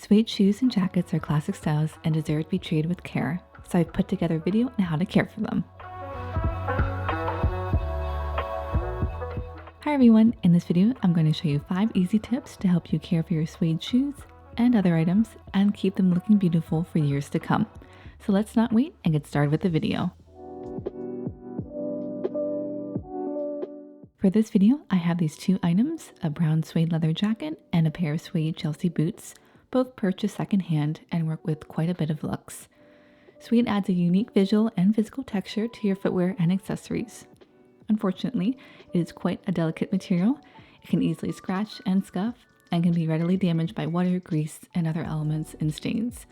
Suede shoes and jackets are classic styles and deserve to be treated with care, so I've put together a video on how to care for them. Hi everyone, in this video I'm going to show you 5 easy tips to help you care for your suede shoes and other items and keep them looking beautiful for years to come. So let's not wait and get started with the video. For this video, I have these 2 items, a brown suede leather jacket and a pair of suede Chelsea boots, both purchased secondhand and work with quite a bit of looks. Suede adds a unique visual and physical texture to your footwear and accessories. Unfortunately, it is quite a delicate material. It can easily scratch and scuff and can be readily damaged by water, grease, and other elements and stains.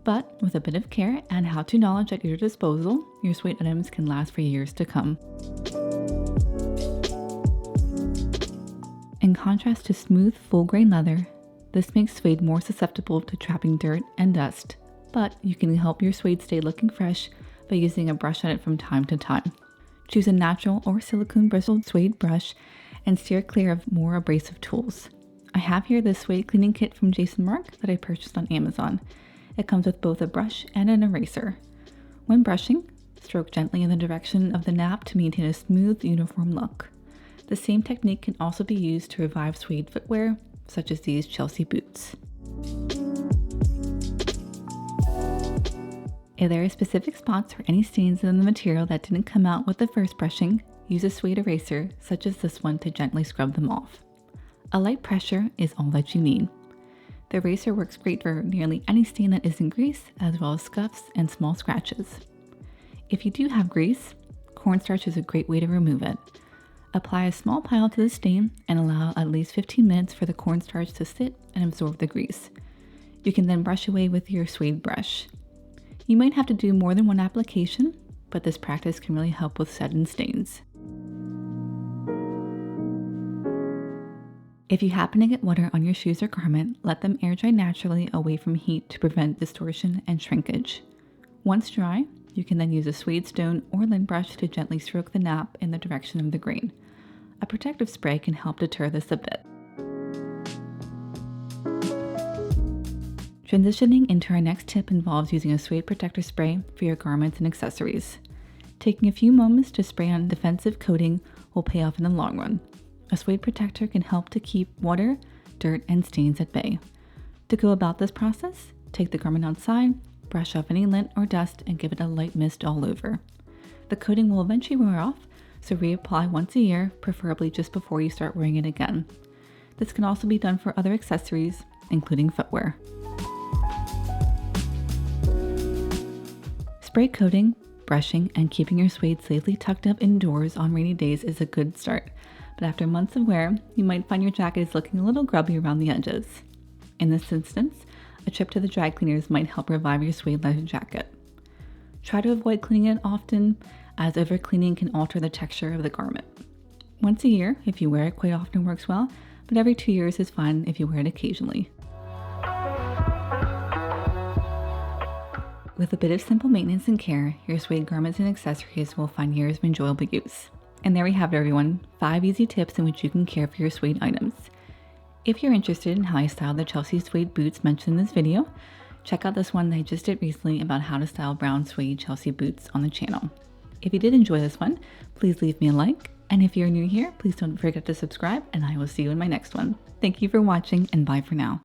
But with a bit of care and how-to knowledge at your disposal, your suede items can last for years to come. In contrast to smooth, full-grain leather, this makes suede more susceptible to trapping dirt and dust, but you can help your suede stay looking fresh by using a brush on it from time to time. Choose a natural or silicone bristled suede brush and steer clear of more abrasive tools. I have here this suede cleaning kit from Markk that I purchased on Amazon. It comes with both a brush and an eraser. When brushing, stroke gently in the direction of the nap to maintain a smooth, uniform look. The same technique can also be used to revive suede footwear, such as these Chelsea boots. If there are specific spots or any stains in the material that didn't come out with the first brushing, use a suede eraser, such as this one, to gently scrub them off. A light pressure is all that you need. The eraser works great for nearly any stain that isn't grease, as well as scuffs and small scratches. If you do have grease, cornstarch is a great way to remove it. Apply a small pile to the stain and allow at least 15 minutes for the cornstarch to sit and absorb the grease. You can then brush away with your suede brush. You might have to do more than one application, but this practice can really help with sudden stains. If you happen to get water on your shoes or garment, let them air dry naturally away from heat to prevent distortion and shrinkage. Once dry, you can then use a suede stone or lint brush to gently stroke the nap in the direction of the grain. A protective spray can help deter this a bit. Transitioning into our next tip involves using a suede protector spray for your garments and accessories. Taking a few moments to spray on defensive coating will pay off in the long run. A suede protector can help to keep water, dirt, and stains at bay. To go about this process, take the garment outside, brush off any lint or dust, and give it a light mist all over. The coating will eventually wear off, so reapply once a year, preferably just before you start wearing it again. This can also be done for other accessories, including footwear. Spray coating, brushing, and keeping your suede safely tucked up indoors on rainy days is a good start, but after months of wear, you might find your jacket is looking a little grubby around the edges. In this instance, a trip to the dry cleaners might help revive your suede leather jacket. Try to avoid cleaning it often, as overcleaning can alter the texture of the garment. Once a year, if you wear it quite often, works well, but every 2 years is fine if you wear it occasionally. With a bit of simple maintenance and care, your suede garments and accessories will find years of enjoyable use. And there we have it, everyone, 5 easy tips in which you can care for your suede items. If you're interested in how I styled the Chelsea suede boots mentioned in this video, check out this one that I just did recently about how to style brown suede Chelsea boots on the channel. If you did enjoy this one, please leave me a like, and if you're new here, please don't forget to subscribe, and I will see you in my next one. Thank you for watching, and bye for now.